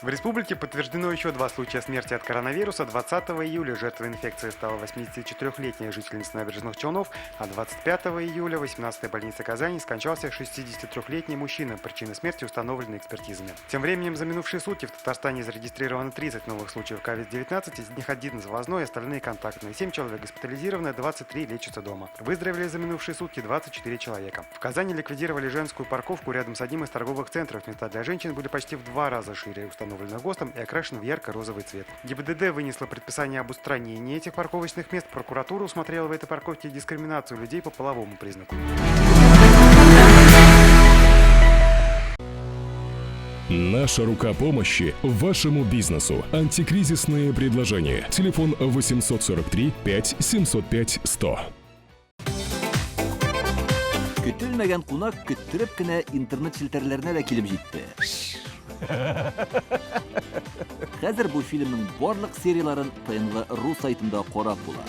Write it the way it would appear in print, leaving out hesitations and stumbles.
В республике подтверждено еще 2 случая смерти от коронавируса. 20 июля жертвой инфекции стала 84-летняя жительница Набережных Челнов, а 25 июля в 18-й больнице Казани скончался 63-летний мужчина. Причины смерти установлены экспертизами. Тем временем за минувшие сутки в Татарстане зарегистрировано 30 новых случаев COVID-19, из них 1 завозной, остальные контактные. 7 человек госпитализированы, 23 лечатся дома. Выздоровели за минувшие сутки 24 человека. В Казани ликвидировали женскую парковку рядом с одним из торговых центров. Места для женщин были почти в 2 раза шире установлены ГОСТом и окрашен в ярко-розовый цвет. ГИБДД вынесла предписание об устранении этих парковочных мест. Прокуратура усмотрела в этой парковке дискриминацию людей по половому признаку. Наша рука помощи вашему бизнесу. Антикризисные предложения. Телефон 843 5 705 100. Көтелмәгән кунак көттөреп кенә интернет челтәрләренә дә килеп җитте. Хәзер бу фильмның барлык серияларын ТНВ.ру сайтында карап була.